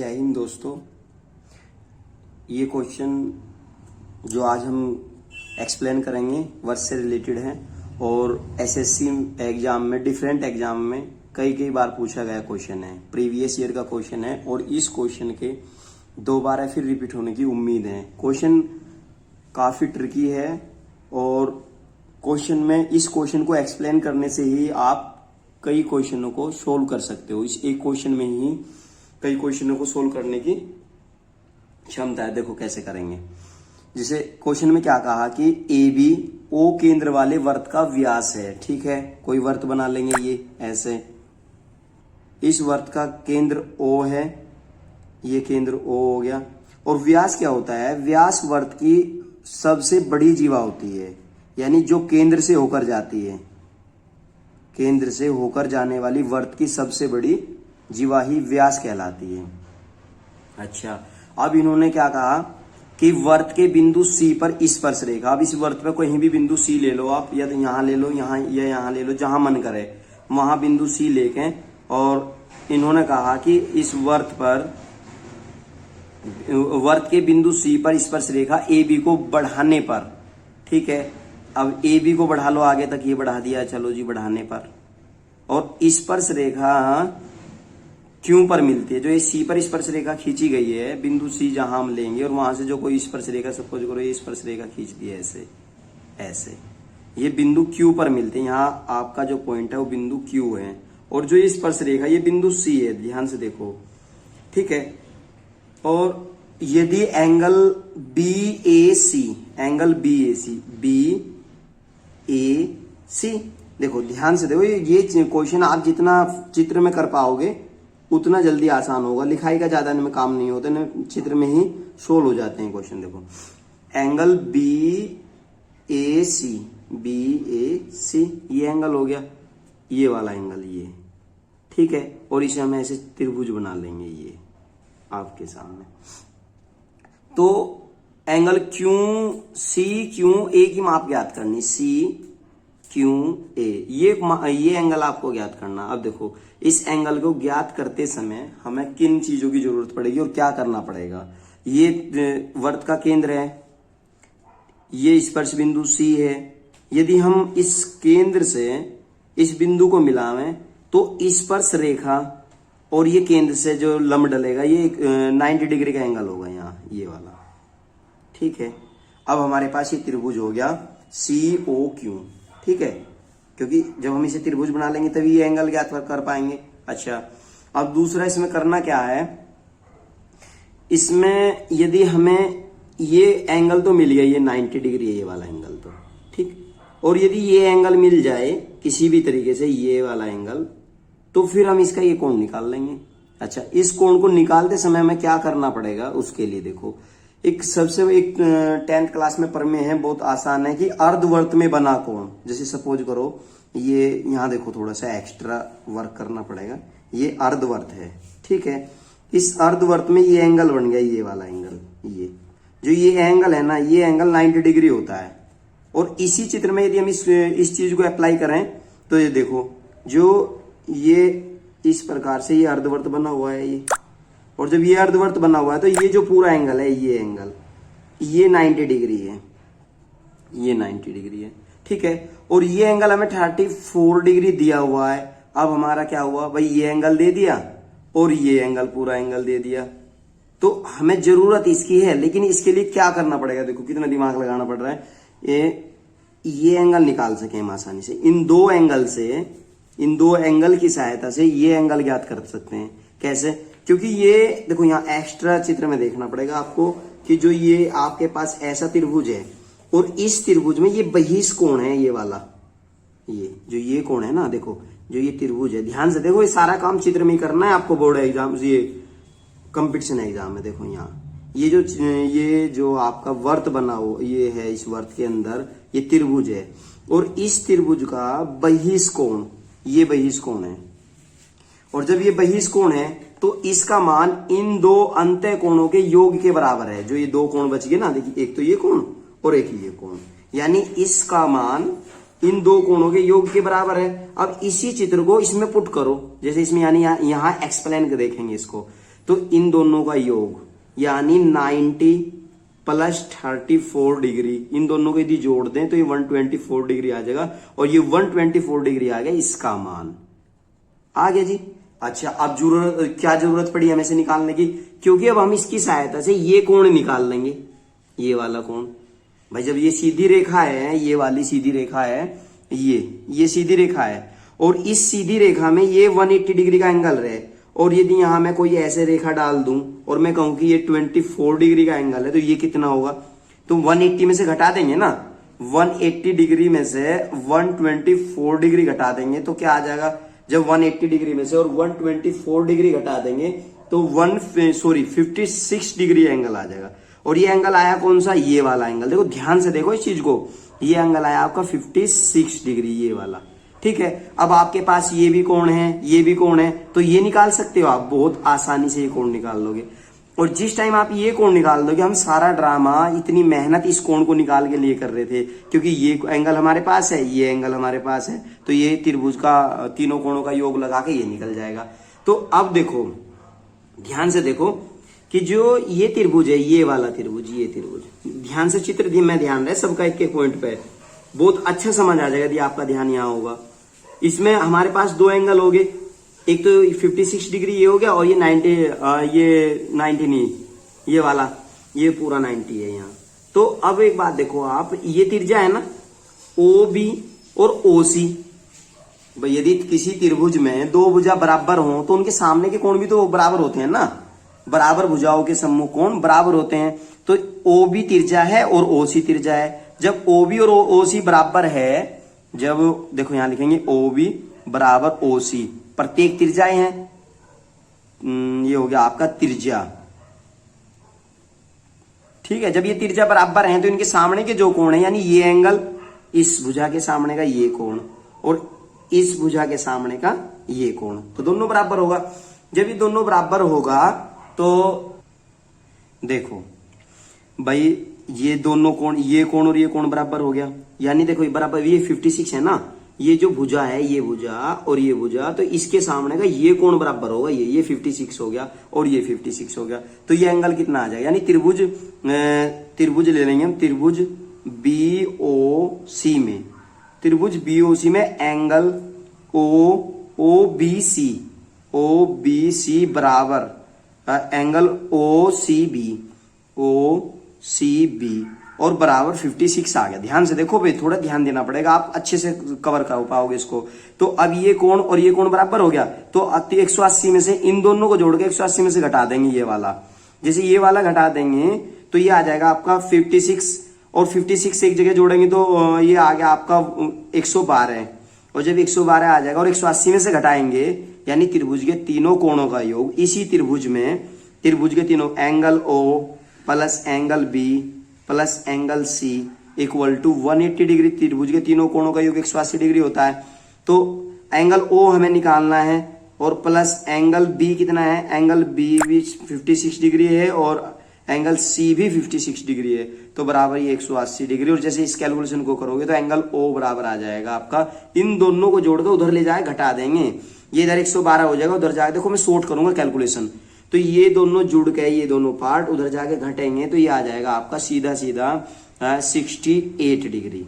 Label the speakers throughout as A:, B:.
A: जय हिंद दोस्तों। ये क्वेश्चन जो आज हम एक्सप्लेन करेंगे वर्ष से रिलेटेड है और एसएससी एग्जाम में, डिफरेंट एग्जाम में कई बार पूछा गया क्वेश्चन है। प्रीवियस ईयर का क्वेश्चन है और इस क्वेश्चन के दोबारा फिर रिपीट होने की उम्मीद है। क्वेश्चन काफी ट्रिकी है और क्वेश्चन में इस क्वेश्चन को एक्सप्लेन करने से ही आप कई क्वेश्चनों को सोल्व कर सकते हो। इस एक क्वेश्चन में ही कई क्वेश्चनों को सोल्व करने की क्षमता है। देखो कैसे करेंगे। जैसे क्वेश्चन में क्या कहा कि ए बी ओ केंद्र वाले वर्त का व्यास है। ठीक है, कोई वर्त बना लेंगे ये ऐसे। इस वर्त का केंद्र ओ है, ये केंद्र ओ हो गया। और व्यास क्या होता है? व्यास वर्त की सबसे बड़ी जीवा होती है, यानी जो केंद्र से होकर जाती है। केंद्र से होकर जाने वाली वर्त की सबसे बड़ी जीवा ही व्यास कहलाती है। अच्छा, अब इन्होंने क्या कहा कि वर्त के बिंदु सी पर स्पर्श रेखा। अब इस वर्त पे कहीं भी बिंदु सी ले लो आप, या तो यहां ले लो, यहां या यहां ले लो, जहां मन करे वहां बिंदु सी लेके। और इन्होंने कहा कि इस वर्त पर, वर्त के बिंदु सी पर स्पर्श रेखा ए बी को बढ़ाने पर, ठीक है, अब ए बी को बढ़ा लो आगे तक, ये बढ़ा दिया, चलो जी बढ़ाने पर, और स्पर्श रेखा क्यों पर मिलती है। जो ये सी पर स्पर्श रेखा खींची गई है, बिंदु सी जहां हम लेंगे और वहां से जो कोई स्पर्श रेखा, सपोज करो ये स्पर्श रेखा खींच दी है ऐसे ऐसे, ये बिंदु क्यू पर मिलते हैं। यहाँ आपका जो पॉइंट है वो बिंदु क्यू है और जो ये स्पर्श रेखा ये बिंदु सी है, ध्यान से देखो, ठीक है। और यदि एंगल बी ए सी, एंगल बी ए सी, देखो ध्यान से देखो, ये क्वेश्चन आप जितना चित्र में कर पाओगे उतना जल्दी आसान होगा। लिखाई का ज्यादा इनमें काम नहीं होता, इनमें चित्र में ही सोल्व हो जाते हैं क्वेश्चन। देखो एंगल बी ए सी, ये एंगल हो गया, ये वाला एंगल ये, ठीक है। और इसे हम ऐसे त्रिभुज बना लेंगे ये आपके सामने। तो angle Q C Q A की माप ज्ञात करनी, सी क्यू ए, ये एंगल आपको ज्ञात करना। अब देखो इस एंगल को ज्ञात करते समय हमें किन चीजों की जरूरत पड़ेगी और क्या करना पड़ेगा। ये वर्त का केंद्र है, ये स्पर्श बिंदु सी है। यदि हम इस केंद्र से इस बिंदु को मिलावें तो स्पर्श रेखा और ये केंद्र से जो लंब डलेगा ये 90 डिग्री का एंगल होगा यहाँ, ये वाला, ठीक है। अब हमारे पास ये त्रिभुज हो गया COQ, ठीक है, क्योंकि जब हम इसे त्रिभुज बना लेंगे तभी ये एंगल ज्ञात कर पाएंगे। अच्छा, अब दूसरा इसमें करना क्या है, इसमें यदि हमें ये एंगल तो मिल गया, ये 90 डिग्री है ये वाला एंगल, तो ठीक। और यदि ये एंगल मिल जाए किसी भी तरीके से, ये वाला एंगल, तो फिर हम इसका ये कोण निकाल लेंगे। अच्छा, इस कोण को निकालते समय हमें क्या करना पड़ेगा, उसके लिए देखो एक 10th क्लास में पढ़ में है, बहुत आसान है कि अर्धवर्त में बना कोण। जैसे सपोज करो ये यहाँ देखो, थोड़ा सा एक्स्ट्रा वर्क करना पड़ेगा, ये अर्धवर्त है, ठीक है। इस अर्धवर्त में ये एंगल बन गया, ये वाला एंगल, ये जो ये एंगल है ना, ये एंगल 90 डिग्री होता है। और इसी चित्र में यदि हम इस चीज को अप्लाई करें तो ये देखो, जो ये इस प्रकार से ये अर्धवर्त बना हुआ है ये, और जब ये अर्धवर्त बना हुआ है तो ये जो पूरा एंगल है, ये एंगल ये 90 डिग्री है, ये 90 डिग्री है, ठीक है। और ये एंगल हमें 34 डिग्री दिया हुआ है। अब हमारा क्या हुआ भाई, ये एंगल दे दिया और ये एंगल, पूरा एंगल दे दिया। तो हमें जरूरत इसकी है, लेकिन इसके लिए क्या करना पड़ेगा, देखो कितना दिमाग लगाना पड़ रहा है। ये एंगल निकाल सके हम आसानी से, इन दो एंगल की सहायता से ये एंगल ज्ञात कर सकते हैं। कैसे? क्योंकि ये देखो यहाँ एक्स्ट्रा चित्र में देखना पड़ेगा आपको कि जो ये आपके पास ऐसा त्रिभुज है और इस त्रिभुज में ये बहिष कोण है, ये वाला, ये जो ये कोण है ना, देखो जो ये त्रिभुज है, ध्यान से देखो, ये सारा काम चित्र में ही करना है आपको बोर्ड एग्जाम, ये कंपटीशन एग्जाम में। देखो यहाँ ये जो आपका वर्त बना हो, ये है, इस वर्त के अंदर ये त्रिभुज है और इस त्रिभुज का बहिष कोण, ये बहिष कोण है। और जब ये बहिष कोण है तो इसका मान इन दो अंतः कोणों के योग के बराबर है। जो ये दो कोण बच गए ना, देखिए, एक तो ये कोण और एक ये कोण, यानी इसका मान इन दो कोणों के योग के बराबर है। अब इसी चित्र को इसमें पुट करो, जैसे इसमें, यानी यहाँ एक्सप्लेन कर देखेंगे इसको, तो इन दोनों का योग यानी 90 प्लस 34 डिग्री, इन दोनों को यदि जोड़ दें तो ये 124 डिग्री आ जाएगा, और ये 124 डिग्री आ गया इसका मान आ गया जी। अच्छा, अब क्या जरूरत पड़ी हमें से निकालने की, क्योंकि अब हम इसकी सहायता से ये कोण निकाल लेंगे, ये वाला कोण। भाई जब ये सीधी रेखा है, ये वाली सीधी रेखा है, ये सीधी रेखा है, और इस सीधी रेखा में ये 180 डिग्री का एंगल रहे, और यदि यहां मैं कोई ऐसे रेखा डाल दूं और मैं कहूं कि ये 24 डिग्री का एंगल है, तो ये कितना होगा, तो 180 में से घटा देंगे ना, 180 डिग्री में से 124 डिग्री घटा देंगे तो क्या आ जाएगा, जब 180 डिग्री में से और 124 डिग्री घटा देंगे तो 56 डिग्री एंगल आ जाएगा। और ये एंगल आया कौन सा, ये वाला एंगल, देखो ध्यान से देखो इस चीज को, ये एंगल आया आपका 56 डिग्री, ये वाला, ठीक है। अब आपके पास ये भी कोण है, ये भी कोण है, तो ये निकाल सकते हो आप, बहुत आसानी से ये कोण निकाल लोगे। और जिस टाइम आप ये कोण निकाल दोगे, हम सारा ड्रामा इतनी मेहनत इस कोण को निकाल के लिए कर रहे थे, क्योंकि ये एंगल हमारे पास है, ये एंगल हमारे पास है, तो ये त्रिभुज का तीनों कोणों का योग लगा के ये निकल जाएगा। तो अब देखो ध्यान से देखो कि जो ये त्रिभुज है, ये वाला त्रिभुज, ये त्रिभुज, ध्यान से चित्र में ध्यान रहे सबका, एक एक पॉइंट पे बहुत अच्छा समझ आ जाएगा यदि आपका ध्यान यहाँ होगा। इसमें हमारे पास दो एंगल हो गए, एक तो 56 डिग्री ये हो गया, और ये 90 नहीं, ये वाला, ये पूरा 90 है यहाँ। तो अब एक बात देखो आप, ये त्रिज्या है ना OB और OC, भाई यदि किसी त्रिभुज में दो भुजा बराबर हो तो उनके सामने के कोण भी तो बराबर होते हैं ना, बराबर भुजाओं के सम्मुख कोण बराबर होते हैं। तो OB त्रिज्या है और OC त्रिज्या है। जब OB और OC बराबर है, जब देखो यहां लिखेंगे OB बराबर OC, प्रत्येक त्रिज्याएं हैं, ये हो गया आपका त्रिज्या, ठीक है। जब ये त्रिज्या बराबर हैं तो इनके सामने के जो कोण है, यानी ये एंगल, इस भुजा के सामने का ये कोण और इस भुजा के सामने का ये कोण, तो दोनों बराबर होगा। जब ये दोनों बराबर होगा तो देखो भाई ये दोनों कोण, ये कोण और ये कोण बराबर हो गया, यानी देखो ये बराबर, ये 56 है ना, ये जो भुजा है, ये भुजा और ये भुजा, तो इसके सामने का ये कोण बराबर होगा, ये 56 हो गया और ये 56 हो गया, तो ये एंगल कितना आ जाएगा, यानी त्रिभुज ले लेंगे हम, त्रिभुज BOC में, त्रिभुज BOC में एंगल OBC बराबर एंगल OCB और बराबर 56 आ गया। ध्यान से देखो भाई, थोड़ा ध्यान देना पड़ेगा, आप अच्छे से कवर कर पाओगे इसको। तो अब ये कोण और ये कोण बराबर हो गया, तो 180 में से इन दोनों को जोड़ के 180 में से घटा देंगे ये वाला, जैसे ये वाला घटा देंगे तो ये आ जाएगा आपका 56, और 56 एक जगह जोड़ेंगे तो ये आ गया आपका 112, और जब 112 आ जाएगा और 180 में से घटाएंगे, यानी त्रिभुज के तीनों कोणों का योग, इसी त्रिभुज में त्रिभुज के तीनों angle O plus angle B plus angle C equal to 180 degree, त्रिभुज के तीनों कोणों का योग 180 डिग्री होता है। तो एंगल O हमें निकालना है, और प्लस एंगल B कितना है, एंगल B भी 56 डिग्री है और एंगल C भी 56 डिग्री है, तो बराबर ये 180 डिग्री। और जैसे इस कैलकुलेशन को करोगे तो एंगल O बराबर आ जाएगा आपका, इन दोनों को जोड़कर उधर ले जाए घटा देंगे, ये इधर 112 हो जाएगा, उधर जाके देखो मैं शॉर्ट करूंगा कैलकुलेशन, तो ये दोनों जुड़ के ये दोनों पार्ट उधर जाके घटेंगे, तो ये आ जाएगा आपका सीधा 68 डिग्री,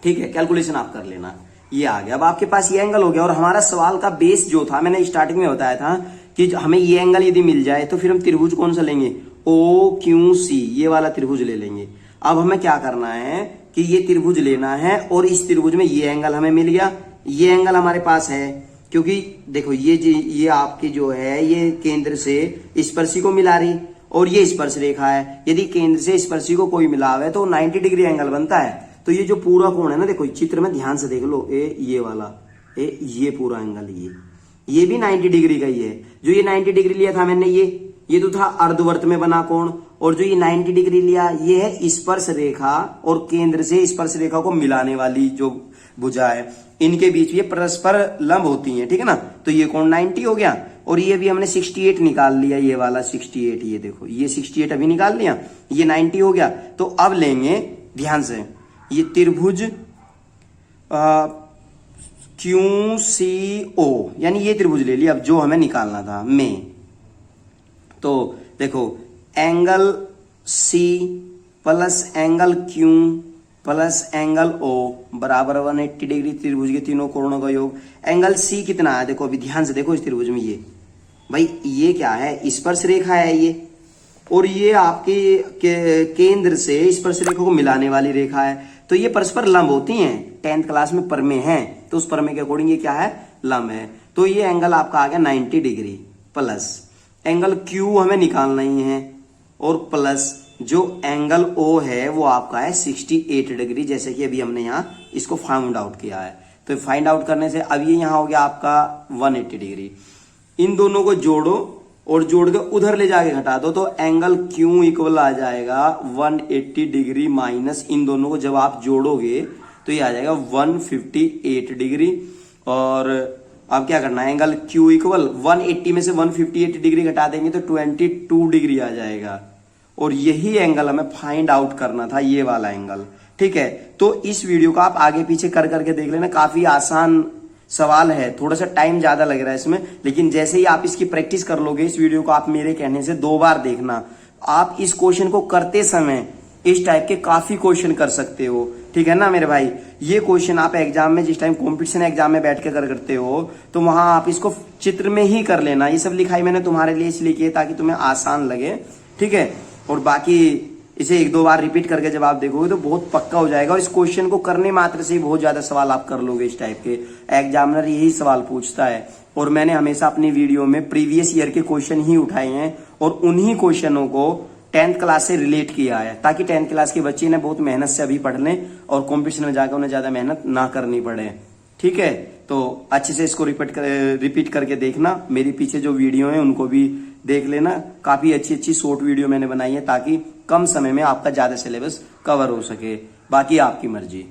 A: ठीक है। कैलकुलेशन आप कर लेना, ये आ गया। अब आपके पास ये एंगल हो गया, और हमारा सवाल का बेस जो था, मैंने स्टार्टिंग में बताया था कि हमें ये एंगल यदि मिल जाए तो फिर हम त्रिभुज कौन सा लेंगे, OQC, ये वाला त्रिभुज ले लेंगे। अब हमें क्या करना है कि ये त्रिभुज लेना है, और इस त्रिभुज में ये एंगल हमें मिल गया, ये एंगल हमारे पास है, क्योंकि देखो ये आपकी जो है ये केंद्र से स्पर्शी को मिला रही, और ये स्पर्श रेखा है, यदि केंद्र से स्पर्शी को कोई मिलावे तो 90 डिग्री एंगल बनता है। तो ये जो पूरा कोण है ना, देखो चित्र में ध्यान से देख लो, ये वाला ये पूरा एंगल, ये भी 90 डिग्री का ही है। जो ये 90 डिग्री लिया था मैंने, ये तो था अर्धवर्त में बना कोण, और जो ये 90 डिग्री लिया ये है स्पर्श रेखा और केंद्र से स्पर्श रेखा को मिलाने वाली जो भुजा है, इनके बीच ये परस्पर लंब होती हैं, ठीक है ना। तो ये कोण 90 हो गया, और ये भी हमने 68 निकाल लिया, ये वाला 68, ये देखो ये 68 अभी निकाल लिया, ये 90 हो गया। तो अब लेंगे ध्यान से, ये त्रिभुज QCO, यानी ये त्रिभुज ले लिया अब जो हमें निकालना था, में तो देखो angle C plus angle Q plus angle O बराबर 180 डिग्री। त्रिभुज के तीनों कोणों का योग। एंगल सी कितना है देखो, अभी ध्यान से देखो इस त्रिभुज में, ये भाई ये क्या है, स्पर्श रेखा है ये, और ये आपके केंद्र से स्पर्श रेखा को मिलाने वाली रेखा है। तो ये परस्पर लंब होती हैं, 10th क्लास में प्रमेय है, तो उस प्रमेय के अकॉर्डिंग ये क्या है, लंब है। तो ये एंगल आपका आ गया 90 डिग्री प्लस एंगल क्यू हमें निकालना ही है, और प्लस जो एंगल ओ है वो आपका है 68 डिग्री, जैसे कि अभी हमने यहाँ इसको फाइंड आउट किया है। तो फाइंड आउट करने से अब ये यहाँ हो गया आपका 180 डिग्री। इन दोनों को जोड़ो और जोड़ के उधर ले जाके घटा दो, तो एंगल क्यू इक्वल आ जाएगा 180 डिग्री माइनस इन दोनों को जब आप जोड़ोगे तो ये आ जाएगा 158 डिग्री। और अब क्या करना है, एंगल क्यू इक्वल 180 में से 158 डिग्री घटा देंगे तो 22 डिग्री आ जाएगा, और यही एंगल हमें फाइंड आउट करना था, ये वाला एंगल। ठीक है, तो इस वीडियो को आप आगे पीछे कर करके देख लेना, काफी आसान सवाल है, थोड़ा सा टाइम ज्यादा लग रहा है इसमें, लेकिन जैसे ही आप इसकी प्रैक्टिस कर लोगे, इस वीडियो को आप मेरे कहने से 2 बार देखना, आप इस क्वेश्चन को करते समय इस टाइप के काफी क्वेश्चन कर सकते हो। ठीक है ना मेरे भाई, ये क्वेश्चन आप एग्जाम में जिस टाइम कॉम्पिटिशन एग्जाम में बैठ के करते हो तो वहां आप इसको चित्र में ही कर लेना। ये सब लिखाई मैंने तुम्हारे लिए इसलिए की ताकि तुम्हें आसान लगे। ठीक है, और बाकी इसे 1-2 बार रिपीट करके जब आप देखोगे तो बहुत पक्का हो जाएगा, और इस क्वेश्चन को करने मात्र से ही बहुत ज्यादा सवाल आप कर लोगे इस टाइप के। एग्जामिनर यही सवाल पूछता है, और मैंने हमेशा अपनी वीडियो में प्रीवियस ईयर के क्वेश्चन ही उठाए हैं और उन्हीं क्वेश्चनों को 10th क्लास से रिलेट किया है, ताकि 10th क्लास के बच्चे ने बहुत मेहनत से अभी पढ़ लें और कॉम्पिटिशन में जाकर उन्हें ज्यादा मेहनत ना करनी पड़े। ठीक है, तो अच्छे से इसको रिपीट करके देखना, मेरी पीछे जो वीडियो है उनको भी देख लेना, काफी अच्छी शॉर्ट वीडियो मैंने बनाई है ताकि कम समय में आपका ज्यादा सिलेबस कवर हो सके। बाकी आपकी मर्जी।